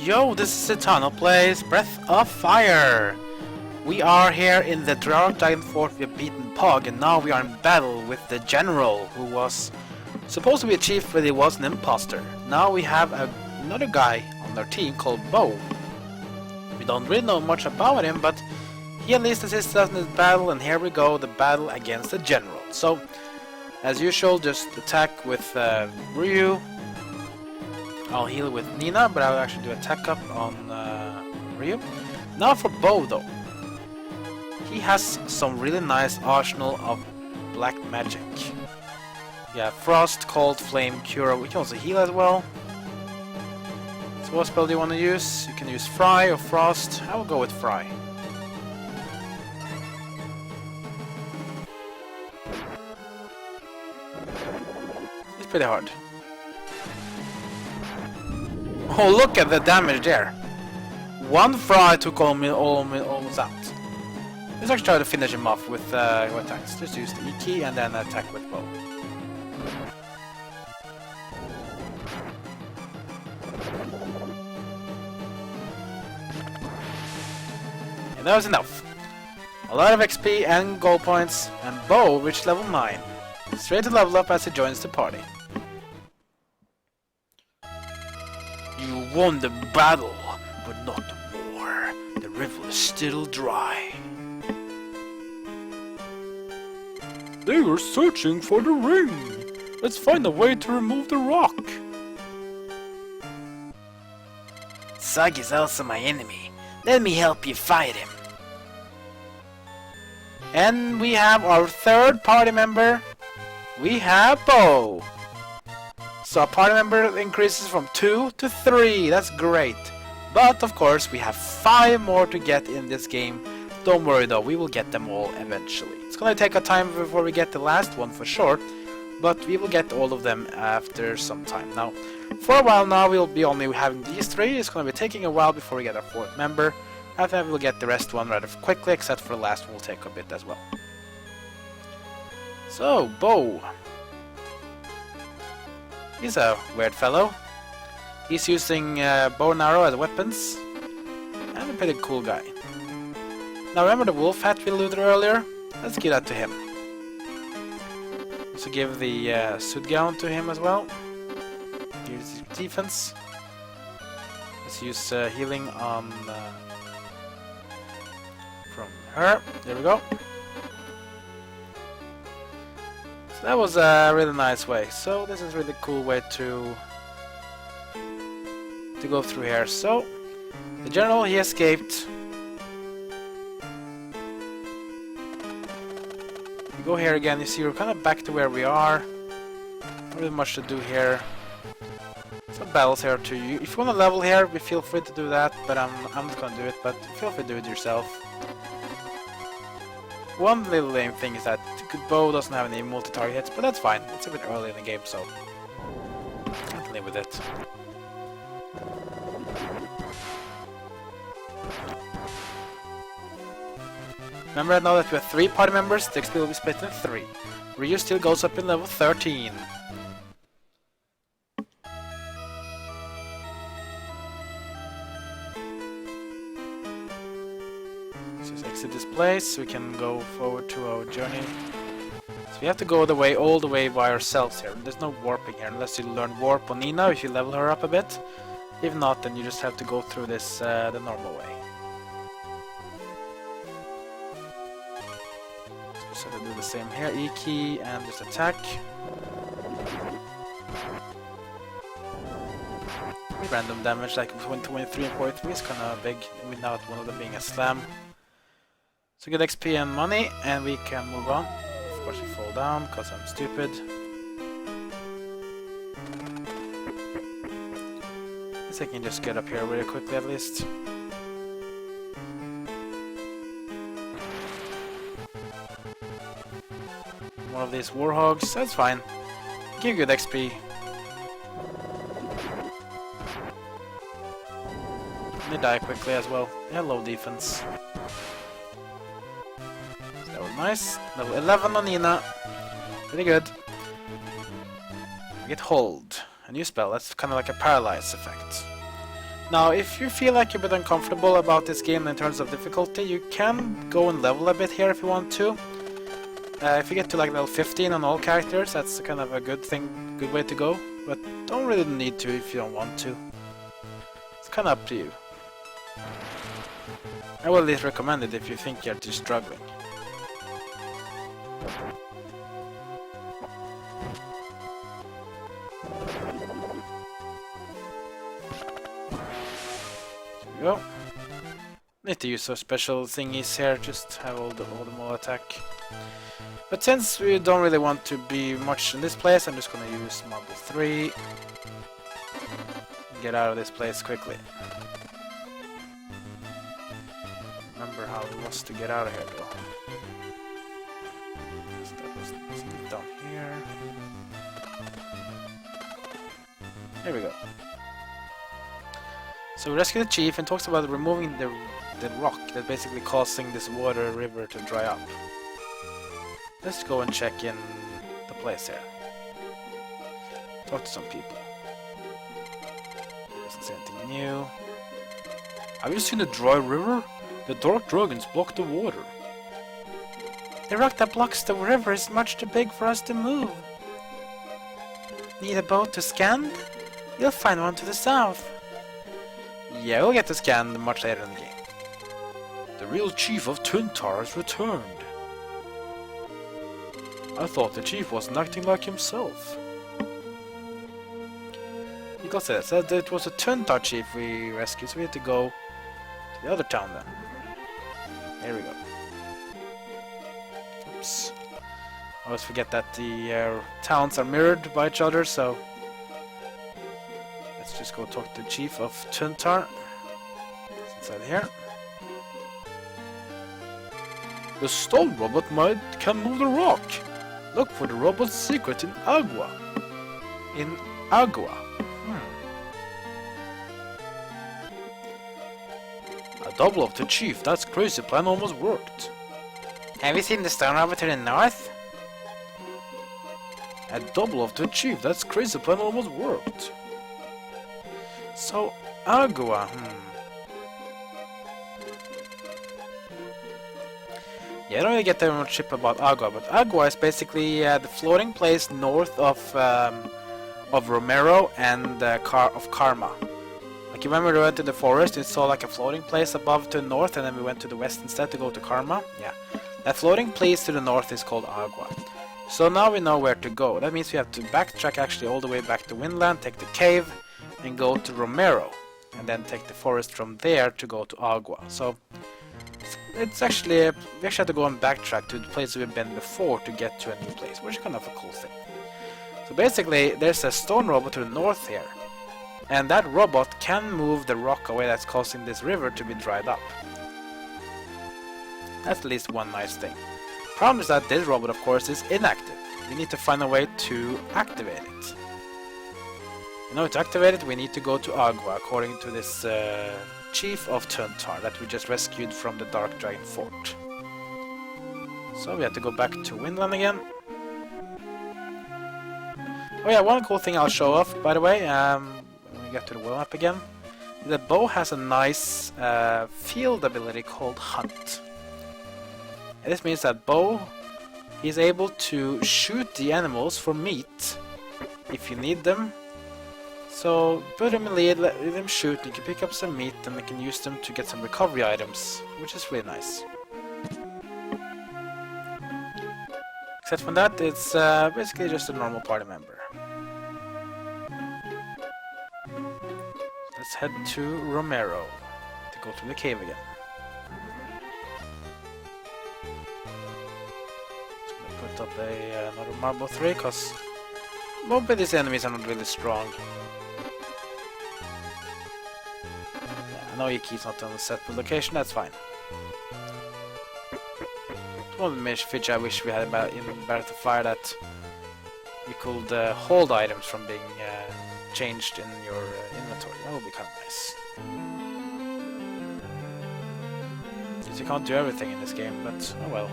Yo, this is Eternal Plays Breath of Fire! We are here in the Dark Giant Fort. We have beaten Pog, and now we are in battle with the General, who was supposed to be a chief, but he was an imposter. Now we have another guy on our team called Bo. We don't really know much about him, but he at least assists us in this battle, and here we go, the battle against the General. So, as usual, just attack with Ryu. I'll heal with Nina, but I'll actually do attack up on Ryu. Now for Bo, though. He has some really nice arsenal of black magic. Yeah, Frost, Cold, Flame, Cure. We can also heal as well. So what spell do you want to use? You can use Fry or Frost. I will go with Fry. It's pretty hard. Oh, look at the damage there! One Fry took almost out. Let's actually try to finish him off with attacks. Just use the E key and then attack with bow. And that was enough. A lot of XP and gold points, and Bo reached level 9. Straight to level up as he joins the party. You won the battle, but not the war. The river is still dry. They were searching for the ring. Let's find a way to remove the rock. Sug is also my enemy. Let me help you fight him. And we have our third party member. We have Bo. So our party member increases from 2 to 3. That's great. But of course we have 5 more to get in this game. Don't worry though, we will get them all eventually. It's gonna take a time before we get the last one for sure, but we will get all of them after some time. Now, for a while now we'll be only having these 3. It's gonna be taking a while before we get our 4th member. After that we'll get the rest one rather quickly, except for the last one will take a bit as well. So, Bo. He's a weird fellow. He's using bow and arrow as weapons. And a pretty cool guy. Now remember the wolf hat we looted earlier? Let's give that to him. Also give the suit gown to him as well. Give his defense. Let's use healing on from her. There we go. So that was a really nice way. So this is a really cool way to go through here. So the general, he escaped. We go here again. You see we're kind of back to where we are. Not really much to do here. Some battles here too. If you want to level here, feel free to do that. But I'm not gonna do it. But feel free to do it yourself. One little lame thing is that Bo doesn't have any multi-target hits, but that's fine. It's a bit early in the game, so I can live with it. Remember now that we have 3 party members, the XP will be split in 3. Ryu still goes up in level 13. Exit this place so we can go forward to our journey. So we have to go all the way by ourselves here. There's no warping here unless you learn warp on Nina if you level her up a bit. If not, then you just have to go through this the normal way. So just have to do the same here. E key and just attack. Random damage like between 23 and 43 is kind of big, without one of them being a slam. So get XP and money, and we can move on. Of course we fall down, because I'm stupid. I guess I can just get up here really quickly at least. One of these warhogs, that's fine. Give good XP. They die quickly as well. They have low defense. That was nice. Level 11 on Nina. Pretty good. We get hold. A new spell. That's kind of like a paralyze effect. Now, if you feel like you're a bit uncomfortable about this game in terms of difficulty, you can go and level a bit here if you want to. If you get to like level 15 on all characters, that's kind of a good way to go. But don't really need to if you don't want to. It's kind of up to you. I will at least recommend it if you think you're just struggling. There we go. Need to use some special thingies here, just have all the more attack. But since we don't really want to be much in this place, I'm just gonna use Marble 3. Get out of this place quickly. Remember how it was to get out of here though. That was down here. There we go. So we rescue the chief and talks about removing the rock that's basically causing this river to dry up. Let's go and check in the place here. Talk to some people. Doesn't say anything new. Have you seen the dry river? The dark dragons block the water. The rock that blocks the river is much too big for us to move. Need a boat to scan? You'll find one to the south. Yeah, we'll get to scan much later in the game. The real chief of Tuntar has returned. I thought the chief wasn't acting like himself. You got that. So it was a Tuntar chief we rescued, so we had to go to the other town then. There we go. Oops. I always forget that the towns are mirrored by each other, so let's just go talk to the chief of Tuntar. It's inside here. The stone robot can move the rock. Look for the robot's secret in Agua. In Agua. A double of the chief. That's crazy. Plan almost worked. Have you seen the stone robot to the north? A double of the chief. That's crazy. Plan almost worked. So Agua. Yeah, I don't really get that much ship about Agua, but Agua is basically the floating place north of Romero and of Karma. Like you remember we went to the forest, it saw like a floating place above to the north, and then we went to the west instead to go to Karma. Yeah, that floating place to the north is called Agua. So now we know where to go. That means we have to backtrack actually all the way back to Windland, take the cave, and go to Romero, and then take the forest from there to go to Agua. So it's actually, we actually have to go and backtrack to the place we've been before to get to a new place, which is kind of a cool thing. So basically, there's a stone robot to the north here, and that robot can move the rock away that's causing this river to be dried up. That's at least one nice thing. Problem is that this robot, of course, is inactive. We need to find a way to activate it. In order to activate it, we need to go to Agua, according to this chief of Tuntar that we just rescued from the Dark Dragon Fort. So we have to go back to Windland again. Oh yeah, one cool thing I'll show off, by the way, when we get to the world map again. The bow has a nice field ability called Hunt. And this means that bow is able to shoot the animals for meat if you need them. So put them in lead, let them shoot, you can pick up some meat and you can use them to get some recovery items, which is really nice. Except from that, it's basically just a normal party member. Let's head to Romero to go to the cave again. So I'm gonna put up another marble 3, because most of these enemies are not really strong. I know your key's not on the set location, that's fine. One of the features I wish we had in Breath of Fire, that you could hold items from being changed in your inventory. That would be kind of nice. Because you can't do everything in this game, but oh well.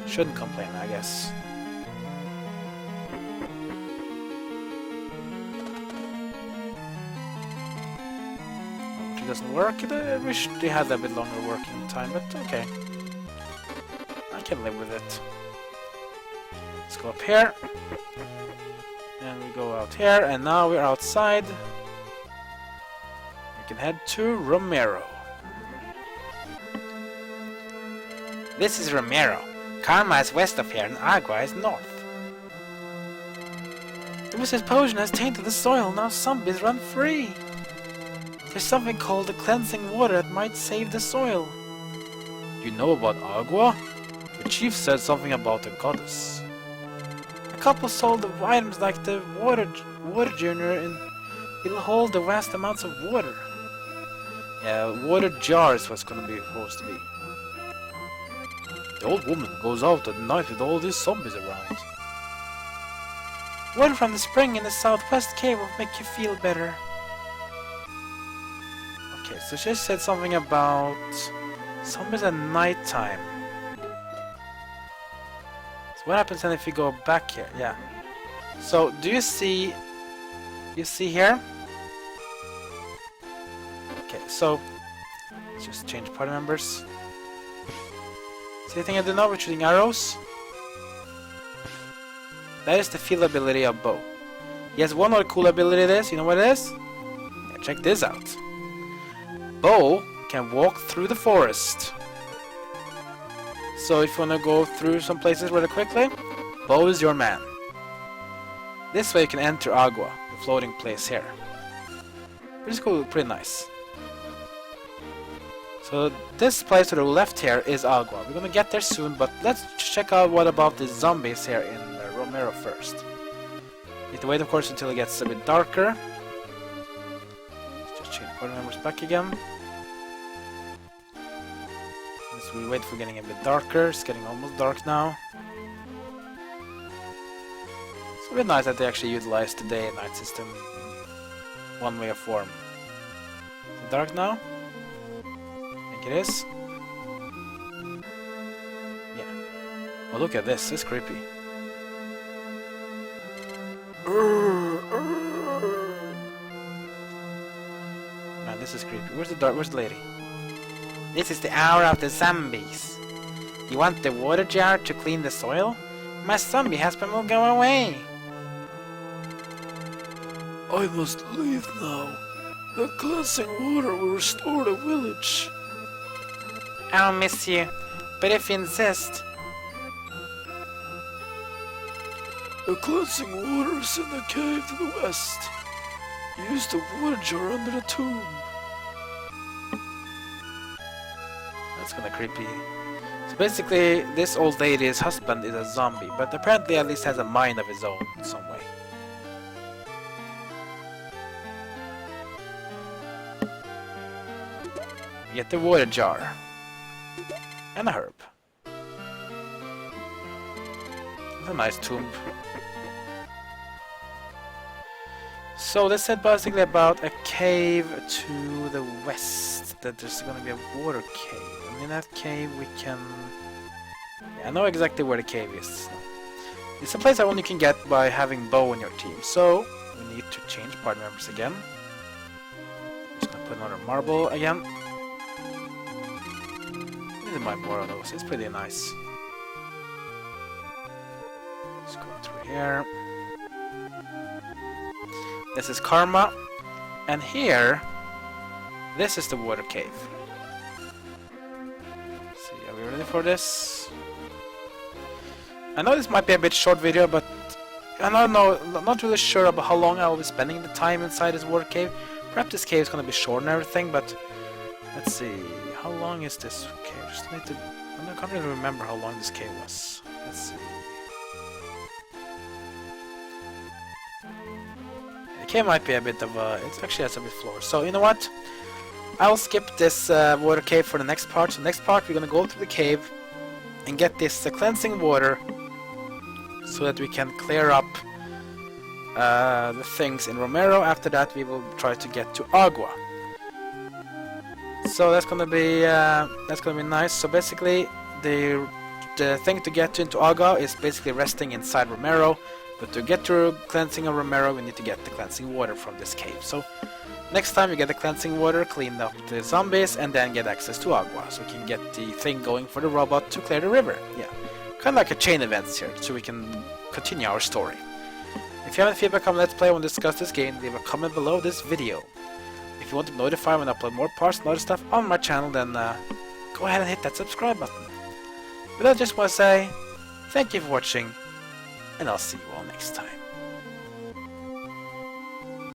Shouldn't complain, I guess. it doesn't work. I wish they had a bit longer working time, but okay. I can live with it. Let's go up here. And we go out here, and now we're outside. We can head to Romero. This is Romero. Karma is west of here, and Agua is north. The wizard's potion has tainted the soil, now zombies run free. There's something called the cleansing water that might save the soil. You know about Agua? The chief said something about a goddess. A couple sold the items like the water junior, and it'll hold the vast amounts of water. Yeah, water jars was gonna be supposed to be. The old woman goes out at night with all these zombies around. Water from the spring in the southwest cave will make you feel better. Okay, so she said something about zombies at night time. So what happens then if we go back here? Yeah. So do you see? You see here? Okay, so let's just change party members. See anything I do now with shooting arrows? That is the field ability of Bo. He has one more cool ability it is. You know what it is? Yeah, check this out. Bo can walk through the forest. So if you want to go through some places really quickly, Bo is your man. This way you can enter Agua, the floating place here. Which is cool, pretty nice. So this place to the left here is Agua. We're gonna get there soon, but let's check out what about the zombies here in Romero first. Need to wait, of course, until it gets a bit darker. Let's just change party members back again. Let's wait for getting a bit darker. It's getting almost dark now. It's a bit nice that they actually utilize the day and night system in one way of form. Is it dark now? I think it is. Yeah. Oh, look at this. It's creepy. Man, this is creepy. Where's the lady? This is the hour of the zombies. You want the water jar to clean the soil? My zombie husband will go away. I must leave now. The cleansing water will restore the village. I'll miss you, but if you insist. The cleansing water is in the cave to the west. Use the water jar under the tomb. That's kinda creepy. So basically, this old lady's husband is a zombie, but apparently at least has a mind of his own in some way. Get the water jar. And a herb. That's a nice tomb. So they said basically about a cave to the west, that there's gonna be a water cave, and in that cave we can... Yeah, I know exactly where the cave is. It's a place that only can get by having Bo in your team, so we need to change party members again. Just gonna put another marble again. These are my more of those, it's pretty nice. Let's go through here. This is Karma, and here, this is the water cave. Let's see, are we ready for this? I know this might be a bit short video, but I don't know, not really sure about how long I will be spending the time inside this water cave. Perhaps this cave is gonna be short and everything, but let's see, how long is this cave? Just need to, I can't really remember how long this cave was. Let's see. The cave might be a bit of a... It actually has a bit floor. So, you know what? I'll skip this water cave for the next part. So next part, we're gonna go to the cave and get this cleansing water so that we can clear up the things in Romero. After that, we will try to get to Agua. So that's gonna be nice. So basically, the thing to get into Agua is basically resting inside Romero. But to get to cleansing of Romero, we need to get the cleansing water from this cave. So Next time you get the cleansing water, clean up the zombies, and then get access to Agua, so we can get the thing going for the robot to clear the river. Yeah, kind of like a chain events here, so we can continue our story. If you have any feedback on Let's Play and discuss this game, leave a comment below this video. If you want to be notified when I upload more parts and other stuff on my channel, then go ahead and hit that subscribe button. But I just want to say, thank you for watching, and I'll see you all next time.